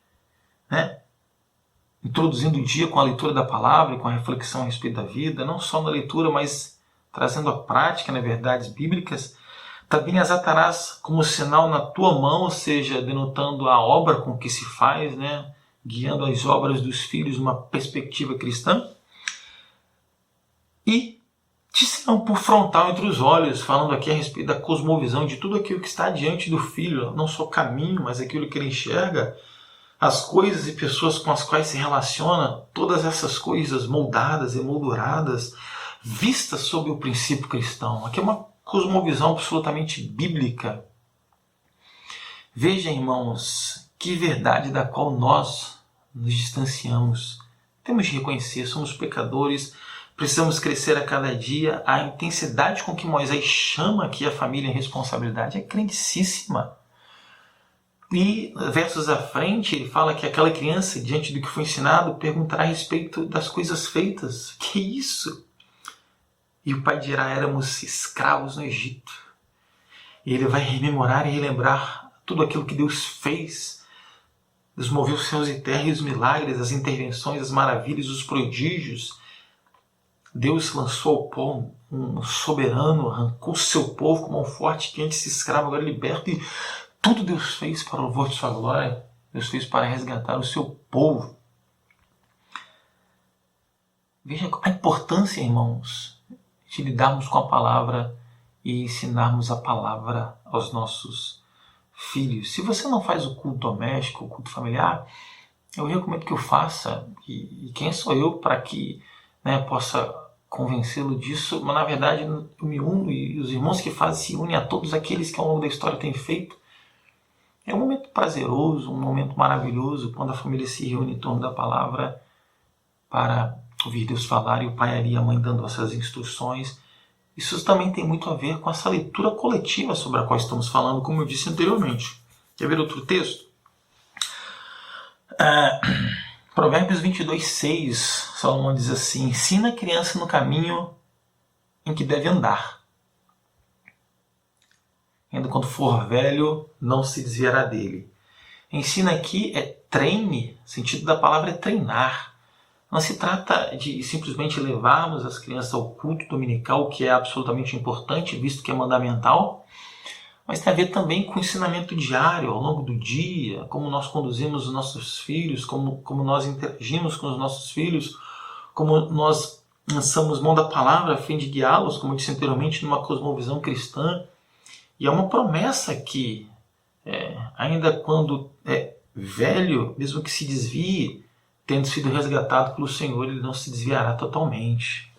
Speaker 5: introduzindo o dia com a leitura da palavra e com a reflexão a respeito da vida, não só na leitura, mas trazendo a prática nas verdades bíblicas. Também as atarás como sinal na tua mão, ou seja, denotando a obra com que se faz, guiando as obras dos filhos numa perspectiva cristã. E te serão por frontal entre os olhos, falando aqui a respeito da cosmovisão de tudo aquilo que está diante do filho, não só o caminho, mas aquilo que ele enxerga, as coisas e pessoas com as quais se relaciona, todas essas coisas moldadas, emolduradas, vistas sob o princípio cristão. Aqui é uma cosmovisão absolutamente bíblica. Veja, irmãos, que verdade da qual nós nos distanciamos. Temos de reconhecer, somos pecadores, precisamos crescer a cada dia. A intensidade com que Moisés chama aqui a família em responsabilidade é grandíssima. E versos à frente ele fala que aquela criança, diante do que foi ensinado, perguntará a respeito das coisas feitas. Que isso? E o pai dirá: éramos escravos no Egito. E ele vai rememorar e relembrar tudo aquilo que Deus fez. Deus moveu os céus e terra e os milagres, as intervenções, as maravilhas, os prodígios. Deus lançou ao pó um soberano, arrancou seu povo com mão forte, que antes escravo, agora liberto, e tudo Deus fez para o louvor de sua glória. Deus fez para resgatar o seu povo. Veja a importância, irmãos, de lidarmos com a palavra e ensinarmos a palavra aos nossos filhos. Se você não faz o culto doméstico, o culto familiar, eu recomendo que eu faça. E quem sou eu para que possa convencê-lo disso? Mas na verdade eu me uno, e os irmãos que fazem se unem a todos aqueles que ao longo da história têm feito. É um momento prazeroso, um momento maravilhoso, quando a família se reúne em torno da palavra para ouvir Deus falar, e o pai ali e a mãe dando essas instruções. Isso também tem muito a ver com essa leitura coletiva sobre a qual estamos falando, como eu disse anteriormente. Quer ver outro texto? Provérbios 22:6, Salomão diz assim: ensina a criança no caminho em que deve andar. Ainda quando for velho, não se desviará dele. Ensina aqui treine, o sentido da palavra é treinar. Não se trata de simplesmente levarmos as crianças ao culto dominical, que é absolutamente importante, visto que é mandamental, mas tem a ver também com o ensinamento diário, ao longo do dia, como nós conduzimos os nossos filhos, como nós interagimos com os nossos filhos, como nós lançamos mão da palavra a fim de guiá-los, como eu disse anteriormente, numa cosmovisão cristã. E é uma promessa que, ainda quando é velho, mesmo que se desvie, tendo sido resgatado pelo Senhor, ele não se desviará totalmente.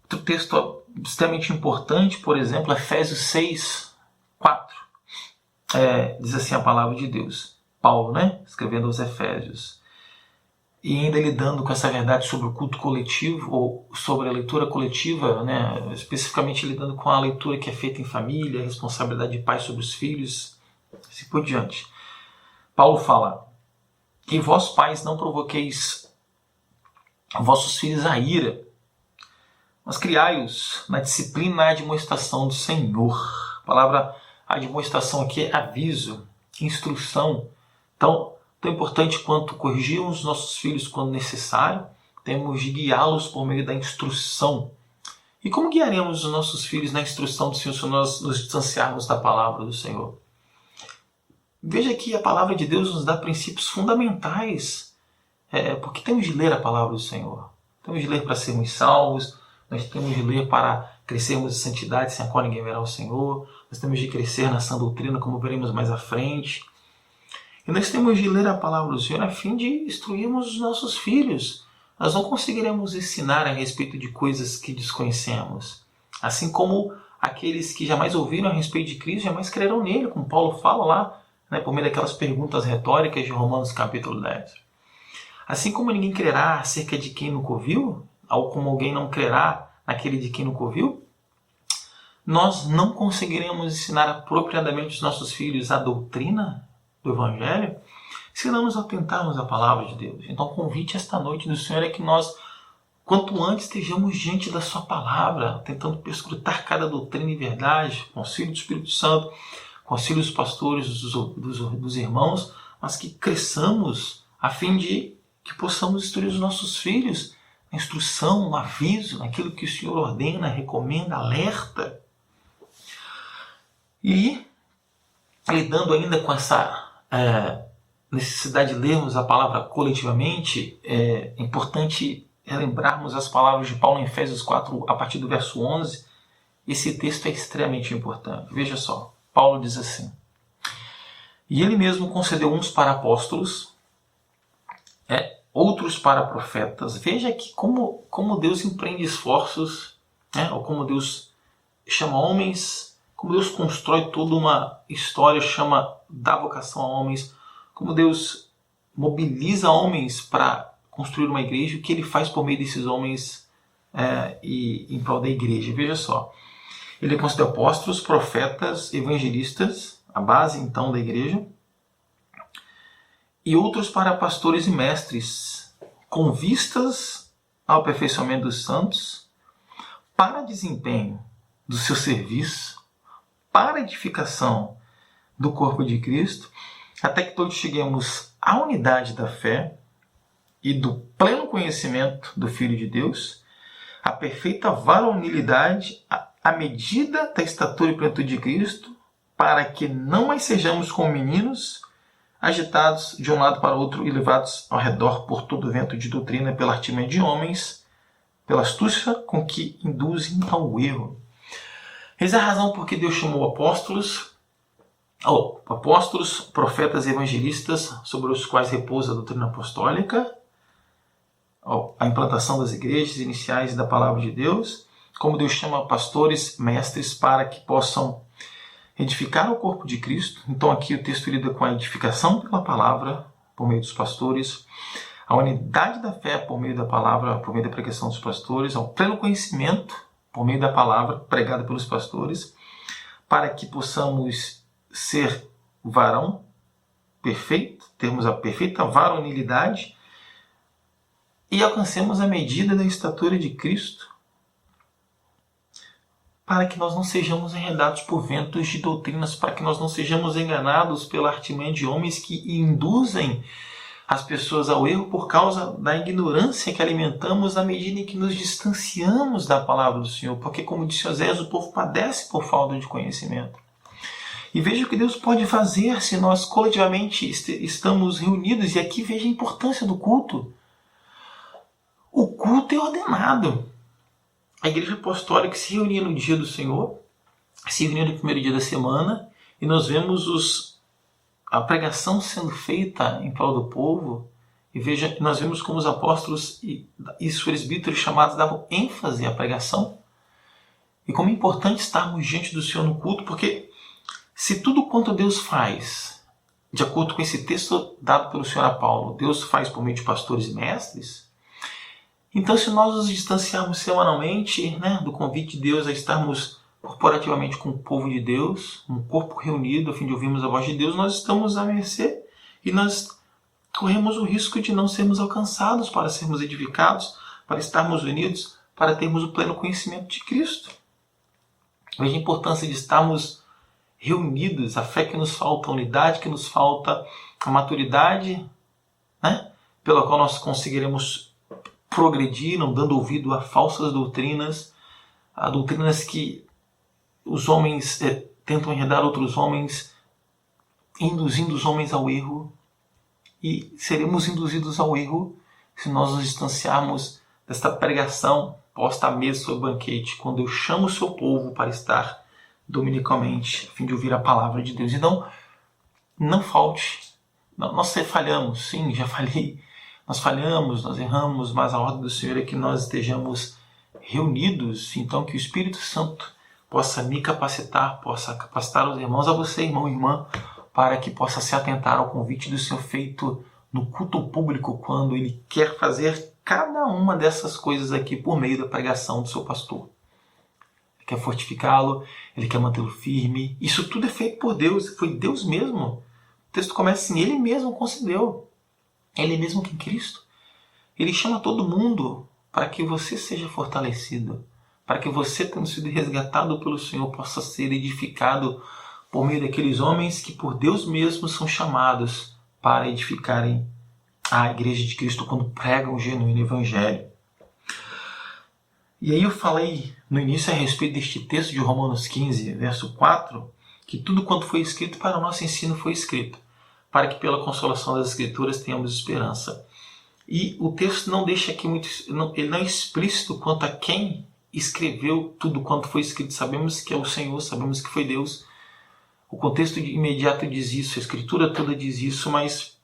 Speaker 5: Outro texto extremamente importante, por exemplo, Efésios 6:4. Diz assim a palavra de Deus. Paulo, escrevendo aos Efésios. E ainda lidando com essa verdade sobre o culto coletivo, ou sobre a leitura coletiva, especificamente lidando com a leitura que é feita em família, a responsabilidade de pais sobre os filhos, assim por diante. Paulo fala: que vós, pais, não provoqueis vossos filhos à ira, mas criai-os na disciplina e na admoestação do Senhor. A palavra admoestação aqui é aviso, instrução. Então, tão importante quanto corrigirmos os nossos filhos quando necessário, temos de guiá-los por meio da instrução. E como guiaremos os nossos filhos na instrução do Senhor se nós nos distanciarmos da palavra do Senhor? Veja que a palavra de Deus nos dá princípios fundamentais, porque temos de ler a palavra do Senhor. Temos de ler para sermos salvos, nós temos de ler para crescermos em santidade, sem a qual ninguém verá o Senhor, nós temos de crescer na sã doutrina, como veremos mais à frente. E nós temos de ler a palavra do Senhor a fim de instruirmos os nossos filhos. Nós não conseguiremos ensinar a respeito de coisas que desconhecemos. Assim como aqueles que jamais ouviram a respeito de Cristo, jamais crerão nele, como Paulo fala lá, por meio daquelas perguntas retóricas de Romanos capítulo 10. Assim como ninguém crerá acerca de quem nunca ouviu, ou como alguém não crerá naquele de quem nunca ouviu, nós não conseguiremos ensinar apropriadamente os nossos filhos a doutrina do Evangelho se não nos atentarmos à palavra de Deus. Então o convite esta noite do Senhor é que nós, quanto antes, estejamos diante da sua palavra, tentando perscrutar cada doutrina e verdade, com o auxílio do Espírito Santo, com o auxílio dos pastores, dos irmãos, mas que cresçamos a fim de que possamos instruir os nossos filhos na instrução, no aviso, naquilo que o Senhor ordena, recomenda, alerta. E, lidando ainda com essa necessidade de lermos a palavra coletivamente, é importante lembrarmos as palavras de Paulo em Efésios 4, a partir do verso 11. Esse texto é extremamente importante. Veja só, Paulo diz assim: e ele mesmo concedeu uns para apóstolos, outros para profetas. Veja que como Deus empreende esforços, ou como Deus chama homens, como Deus constrói toda uma história, dá vocação a homens, como Deus mobiliza homens para construir uma igreja, o que ele faz por meio desses homens e em prol da igreja. Veja só, ele concedeu apóstolos, profetas, evangelistas, a base então da igreja, e outros para pastores e mestres, com vistas ao aperfeiçoamento dos santos, para desempenho do seu serviço, para edificação do corpo de Cristo, até que todos cheguemos à unidade da fé e do pleno conhecimento do Filho de Deus, a perfeita varonilidade, à medida da estatura e plenitude de Cristo, para que não mais sejamos como meninos, agitados de um lado para o outro e levados ao redor por todo vento de doutrina, pela artimanha de homens, pela astúcia com que induzem ao erro. Eis a razão por que Deus chamou apóstolos, profetas e evangelistas, sobre os quais repousa a doutrina apostólica, a implantação das igrejas iniciais da palavra de Deus, como Deus chama pastores, mestres, para que possam edificar o corpo de Cristo. Então aqui o texto lida com a edificação pela palavra, por meio dos pastores, a unidade da fé por meio da palavra, por meio da pregação dos pastores, ao pleno conhecimento por meio da palavra pregada pelos pastores, para que possamos ser varão perfeito, termos a perfeita varonilidade e alcancemos a medida da estatura de Cristo, para que nós não sejamos enredados por ventos de doutrinas, para que nós não sejamos enganados pela artimanha de homens que induzem as pessoas ao erro por causa da ignorância que alimentamos à medida em que nos distanciamos da palavra do Senhor. Porque, como disse Osés, o povo padece por falta de conhecimento. E veja o que Deus pode fazer se nós coletivamente estamos reunidos. E aqui veja a importância do culto. O culto é ordenado. A igreja apostólica se reunia no dia do Senhor, se reunia no primeiro dia da semana, e nós vemos a pregação sendo feita em prol do povo, e veja, nós vemos como os apóstolos e os presbíteros chamados davam ênfase à pregação, e como é importante estarmos diante do Senhor no culto, porque se tudo quanto Deus faz, de acordo com esse texto dado pelo Senhor a Paulo, Deus faz por meio de pastores e mestres, então se nós nos distanciarmos semanalmente, do convite de Deus a estarmos corporativamente com o povo de Deus, um corpo reunido a fim de ouvirmos a voz de Deus, nós estamos à mercê e nós corremos o risco de não sermos alcançados para sermos edificados, para estarmos unidos, para termos o pleno conhecimento de Cristo. Veja a importância de estarmos reunidos, a fé que nos falta, a unidade que nos falta, a maturidade, pela qual nós conseguiremos progredir, não dando ouvido a falsas doutrinas, a doutrinas que os homens tentam enredar outros homens, induzindo os homens ao erro, e seremos induzidos ao erro se nós nos distanciarmos desta pregação posta à mesa sobre o banquete, quando eu chamo o seu povo para estar dominicalmente, a fim de ouvir a palavra de Deus. Então, não falte. Nós falhamos, sim, já falhei. Nós falhamos, nós erramos, mas a ordem do Senhor é que nós estejamos reunidos, então que o Espírito Santo possa me capacitar, possa capacitar os irmãos, a você, irmão e irmã, para que possa se atentar ao convite do Senhor feito no culto público, quando Ele quer fazer cada uma dessas coisas aqui por meio da pregação do seu pastor. Ele quer fortificá-lo, Ele quer mantê-lo firme. Isso tudo é feito por Deus, foi Deus mesmo. O texto começa assim, Ele mesmo concedeu. Ele mesmo que em Cristo. Ele chama todo mundo para que você seja fortalecido, para que você, tendo sido resgatado pelo Senhor, possa ser edificado por meio daqueles homens que por Deus mesmo são chamados para edificarem a igreja de Cristo quando pregam o genuíno evangelho. E aí eu falei no início a respeito deste texto de Romanos 15, verso 4, que tudo quanto foi escrito para o nosso ensino foi escrito, para que pela consolação das Escrituras tenhamos esperança. E o texto não deixa aqui muito, ele não é explícito quanto a quem escreveu tudo quanto foi escrito. Sabemos que é o Senhor, sabemos que foi Deus. O contexto imediato diz isso, a Escritura toda diz isso, mas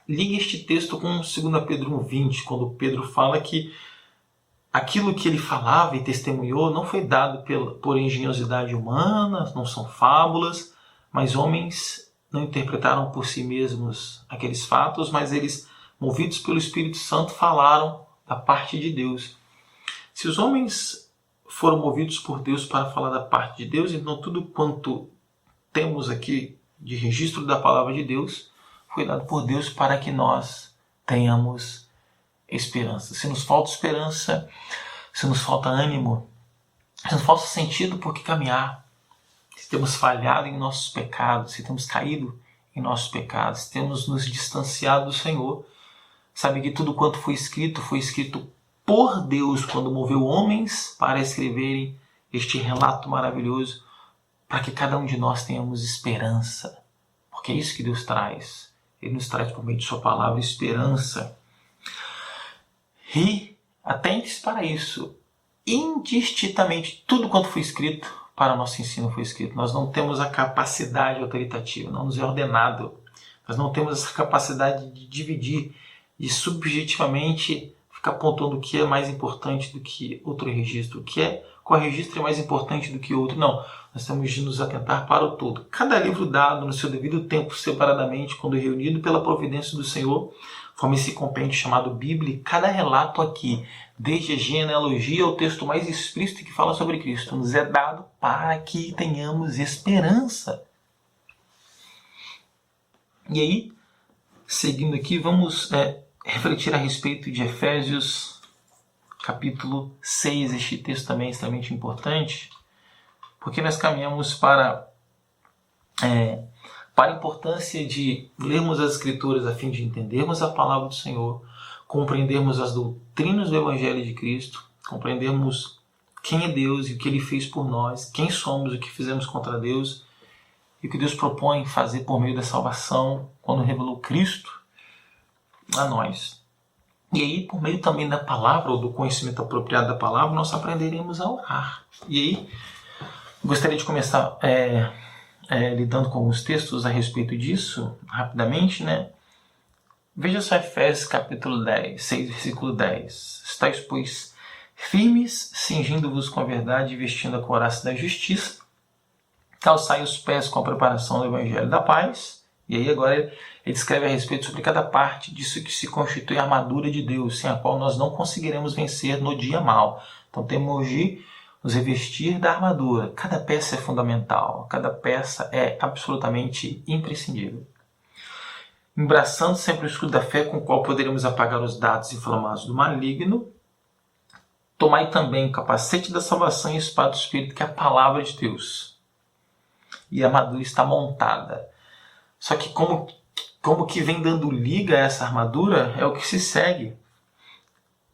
Speaker 5: ligue este texto com 2 Pedro 1,20, quando Pedro fala que aquilo que ele falava e testemunhou não foi dado por engenhosidade humana, não são fábulas, mas homens não interpretaram por si mesmos aqueles fatos, mas eles, movidos pelo Espírito Santo, falaram da parte de Deus. Se os homens foram movidos por Deus para falar da parte de Deus, então tudo quanto temos aqui de registro da palavra de Deus foi dado por Deus para que nós tenhamos esperança. Se nos falta esperança, se nos falta ânimo, se nos falta sentido por que caminhar, se temos falhado em nossos pecados, se temos caído em nossos pecados, se temos nos distanciado do Senhor, Sabe que tudo quanto foi escrito por Deus quando moveu homens para escreverem este relato maravilhoso, para que cada um de nós tenhamos esperança. Porque é isso que Deus traz. Ele nos traz por meio de sua palavra esperança. E atente-se para isso. Indistintamente, tudo quanto foi escrito para nosso ensino foi escrito. Nós não temos a capacidade autoritativa, não nos é ordenado. Nós não temos essa capacidade de dividir, de subjetivamente ficar apontando o que é mais importante do que outro registro, qual registro é mais importante do que outro. Não, nós temos de nos atentar para o todo. Cada livro dado no seu devido tempo, separadamente, quando reunido pela providência do Senhor, forma esse compêndio chamado Bíblia. Cada relato aqui, desde a genealogia ao texto mais explícito que fala sobre Cristo, nos é dado para que tenhamos esperança. E aí, seguindo aqui, vamos refletir a respeito de Efésios capítulo 6. Este texto também é extremamente importante, porque nós caminhamos para a importância de lermos as Escrituras a fim de entendermos a palavra do Senhor, compreendermos as doutrinas do Evangelho de Cristo, compreendermos quem é Deus e o que Ele fez por nós, quem somos, o que fizemos contra Deus e o que Deus propõe fazer por meio da salvação quando revelou Cristo a nós. E aí, por meio também da palavra ou do conhecimento apropriado da palavra, nós aprenderemos a orar. E aí, gostaria de começar lidando com alguns textos a respeito disso, rapidamente, né? Veja só Efésios capítulo 6, versículo 10. Estais, pois, firmes, cingindo-vos com a verdade e vestindo a couraça da justiça, calçai os pés com a preparação do Evangelho da paz. E aí agora ele escreve a respeito sobre cada parte disso que se constitui a armadura de Deus, sem a qual nós não conseguiremos vencer no dia mau. Então temos de nos revestir da armadura. Cada peça é fundamental, cada peça é absolutamente imprescindível. Embraçando sempre o escudo da fé, com o qual poderemos apagar os dardos inflamados do maligno, tomai também o capacete da salvação e a espada do Espírito, que é a palavra de Deus. E a armadura está montada. Só que como que vem dando liga a essa armadura é o que se segue.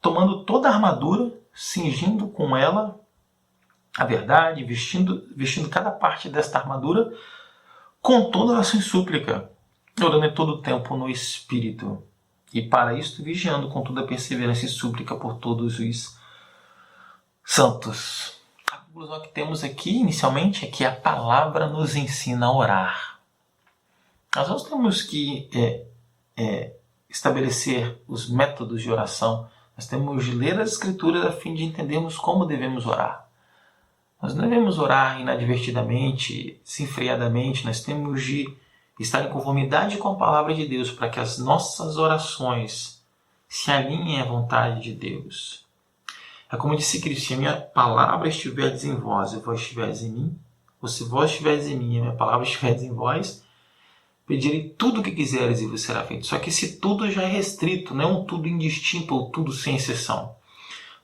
Speaker 5: Tomando toda a armadura, cingindo com ela a verdade, vestindo cada parte desta armadura com toda oração e súplica, orando em todo o tempo no Espírito. E para isto vigiando com toda perseverança e súplica por todos os santos. A conclusão que temos aqui inicialmente é que a palavra nos ensina a orar. Nós temos que estabelecer os métodos de oração. Nós temos de ler as Escrituras a fim de entendermos como devemos orar. Nós não devemos orar inadvertidamente, desenfreadamente. Nós temos de estar em conformidade com a palavra de Deus para que as nossas orações se alinhem à vontade de Deus. É como disse Cristo: se a minha palavra estiverdes em vós e vós estiverdes em mim, ou se vós estiverdes em mim e a minha palavra estiverdes em vós, pedirei tudo o que quiseres e vos será feito. Só que esse tudo já é restrito, não é um tudo indistinto ou tudo sem exceção.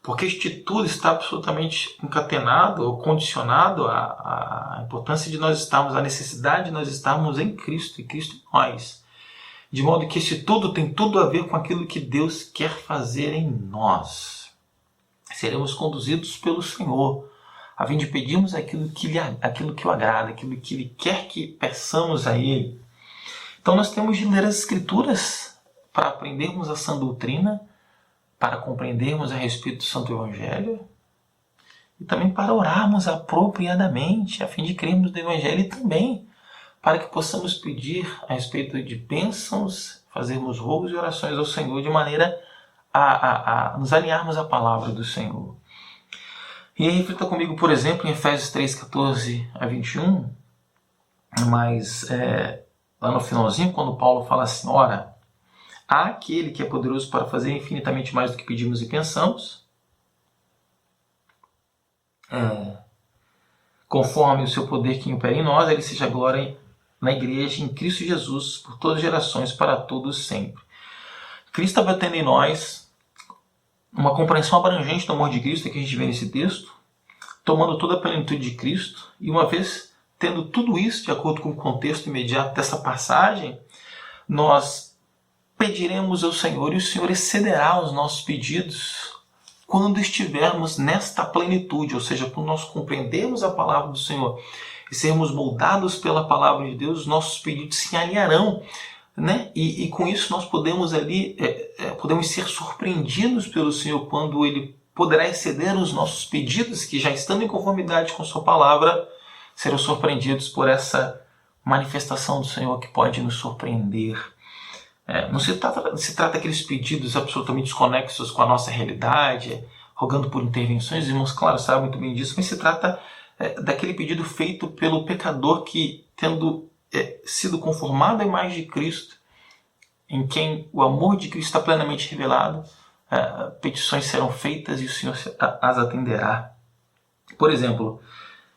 Speaker 5: Porque este tudo está absolutamente concatenado ou condicionado à importância de nós estarmos, à necessidade de nós estarmos em Cristo, e Cristo em nós. De modo que este tudo tem tudo a ver com aquilo que Deus quer fazer em nós. Seremos conduzidos pelo Senhor, a fim de pedirmos aquilo que o agrada, aquilo que Ele quer que peçamos a Ele. Então nós temos de ler as Escrituras para aprendermos a sã doutrina, para compreendermos a respeito do Santo Evangelho e também para orarmos apropriadamente, a fim de crermos no Evangelho e também para que possamos pedir a respeito de bênçãos, fazermos rogos e orações ao Senhor de maneira a nos alinharmos à palavra do Senhor. E aí reflita comigo, por exemplo, em Efésios 3, 14 a 21, mas lá no finalzinho, quando Paulo fala assim: ora, há aquele que é poderoso para fazer infinitamente mais do que pedimos e pensamos, conforme o seu poder que opera em nós, Ele seja glória na igreja, em Cristo Jesus, por todas as gerações, para todos sempre. Cristo está batendo em nós uma compreensão abrangente do amor de Cristo, que a gente vê nesse texto, tomando toda a plenitude de Cristo, e uma vez tendo tudo isso de acordo com o contexto imediato dessa passagem, nós pediremos ao Senhor e o Senhor excederá os nossos pedidos quando estivermos nesta plenitude, ou seja, quando nós compreendermos a palavra do Senhor e sermos moldados pela palavra de Deus, os nossos pedidos se alinharão, né? E com isso nós podemos podemos ser surpreendidos pelo Senhor quando Ele poderá exceder os nossos pedidos, que já estando em conformidade com sua palavra, serão surpreendidos por essa manifestação do Senhor que pode nos surpreender. Não se trata daqueles pedidos absolutamente desconexos com a nossa realidade, rogando por intervenções, os irmãos, claro, sabem muito bem disso, mas se trata daquele pedido feito pelo pecador que, tendo sido conformado à imagem de Cristo, em quem o amor de Cristo está plenamente revelado, petições serão feitas e o Senhor as atenderá. Por exemplo,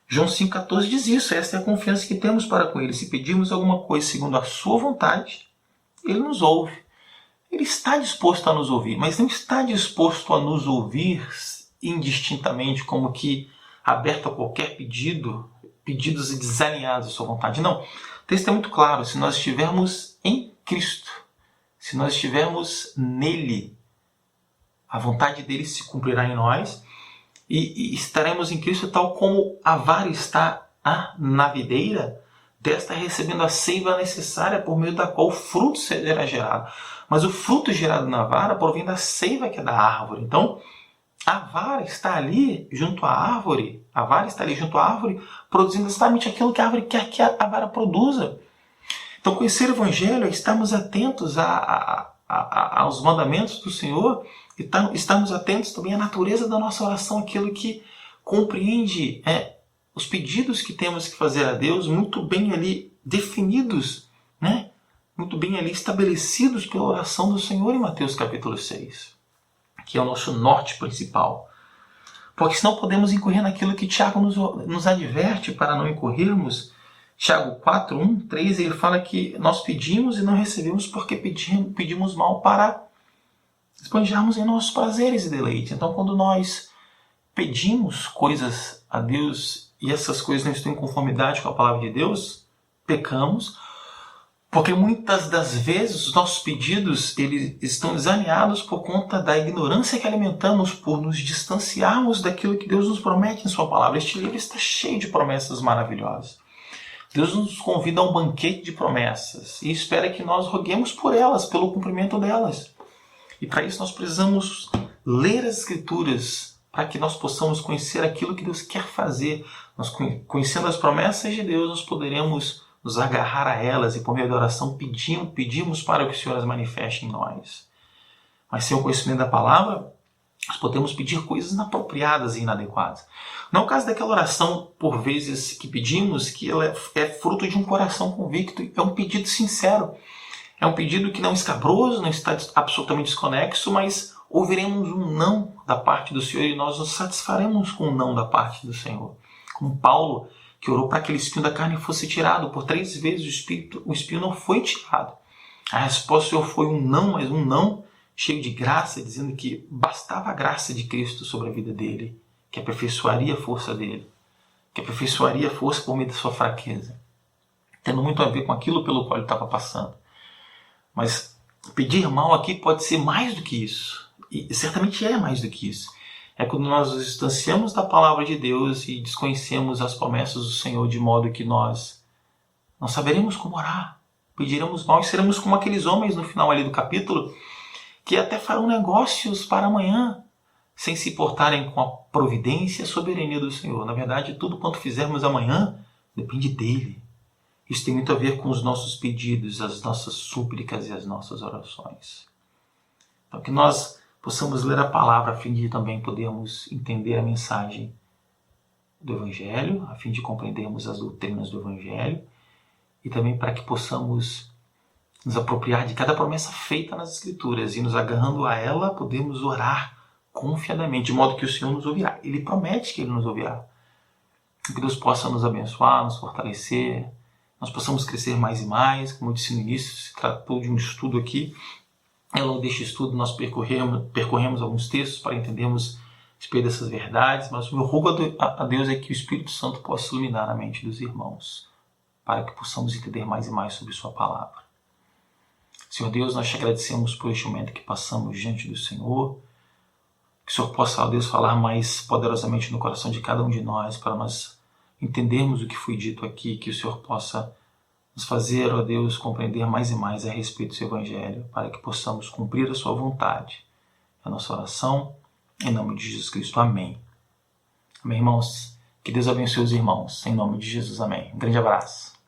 Speaker 5: João 5,14 diz isso, essa é a confiança que temos para com Ele. Se pedirmos alguma coisa segundo a sua vontade, Ele nos ouve. Ele está disposto a nos ouvir, mas não está disposto a nos ouvir indistintamente, como que aberto a qualquer pedidos desalinhados à sua vontade. Não, o texto é muito claro, se nós estivermos em Cristo, se nós estivermos nele, a vontade dele se cumprirá em nós e estaremos em Cristo tal como a vara está na videira, desta recebendo a seiva necessária por meio da qual o fruto será gerado. Mas o fruto gerado na vara provém da seiva que é da árvore. Então, a vara está ali junto à árvore, produzindo exatamente aquilo que a árvore quer que a vara produza. Então, conhecer o Evangelho é estarmos atentos aos mandamentos do Senhor e estarmos atentos também à natureza da nossa oração, aquilo que compreende os pedidos que temos que fazer a Deus, muito bem ali definidos, né? Muito bem ali estabelecidos pela oração do Senhor em Mateus capítulo 6, que é o nosso norte principal. Porque senão podemos incorrer naquilo que Tiago nos adverte para não incorrermos. Tiago 4, 1, 3, ele fala que nós pedimos e não recebemos porque pedimos mal para esbanjarmos em nossos prazeres e deleites. Então, quando nós pedimos coisas a Deus e essas coisas não estão em conformidade com a palavra de Deus, pecamos, porque muitas das vezes os nossos pedidos eles estão desalinhados por conta da ignorância que alimentamos por nos distanciarmos daquilo que Deus nos promete em sua palavra. Este livro está cheio de promessas maravilhosas. Deus nos convida a um banquete de promessas e espera que nós roguemos por elas, pelo cumprimento delas. E para isso nós precisamos ler as Escrituras, para que nós possamos conhecer aquilo que Deus quer fazer. Nós, conhecendo as promessas de Deus, nós poderemos nos agarrar a elas e por meio da oração pedimos para que o Senhor as manifeste em nós. Mas sem o conhecimento da palavra, nós podemos pedir coisas inapropriadas e inadequadas. Não é o caso daquela oração, por vezes, que pedimos, que ela é fruto de um coração convicto, é um pedido sincero. É um pedido que não é escabroso, não está absolutamente desconexo, mas ouviremos um não da parte do Senhor e nós nos satisfaremos com um não da parte do Senhor. Como Paulo, que orou para que aquele espinho da carne fosse tirado. Por 3 vezes o espinho não foi tirado. A resposta do Senhor foi um não, mas um não cheio de graça, dizendo que bastava a graça de Cristo sobre a vida dele, que aperfeiçoaria a força dele, que aperfeiçoaria a força por meio da sua fraqueza, tendo muito a ver com aquilo pelo qual ele estava passando. Mas pedir mal aqui pode ser mais do que isso, e certamente é mais do que isso. É quando nós nos distanciamos da palavra de Deus e desconhecemos as promessas do Senhor de modo que nós não saberemos como orar, pediremos mal e seremos como aqueles homens no final ali do capítulo, que até farão negócios para amanhã, sem se importarem com a providência e a soberania do Senhor. Na verdade, tudo quanto fizermos amanhã depende dele. Isso tem muito a ver com os nossos pedidos, as nossas súplicas e as nossas orações. Então, que nós possamos ler a palavra a fim de também podermos entender a mensagem do Evangelho, a fim de compreendermos as doutrinas do Evangelho e também para que possamos nos apropriar de cada promessa feita nas Escrituras e nos agarrando a ela, podemos orar confiadamente, de modo que o Senhor nos ouvirá. Ele promete que Ele nos ouvirá. Que Deus possa nos abençoar, nos fortalecer, nós possamos crescer mais e mais. Como eu disse no início, se tratou de um estudo aqui. Ao longo deste estudo nós percorremos alguns textos para entendermos a respeito dessas verdades, mas o meu rogo a Deus é que o Espírito Santo possa iluminar a mente dos irmãos, para que possamos entender mais e mais sobre sua palavra. Senhor Deus, nós te agradecemos por este momento que passamos diante do Senhor. Que o Senhor possa, ó Deus, falar mais poderosamente no coração de cada um de nós, para nós entendermos o que foi dito aqui, que o Senhor possa nos fazer, ó Deus, compreender mais e mais a respeito do seu Evangelho, para que possamos cumprir a sua vontade. É a nossa oração, em nome de Jesus Cristo. Amém. Amém, irmãos. Que Deus abençoe os irmãos. Em nome de Jesus. Amém. Um grande abraço.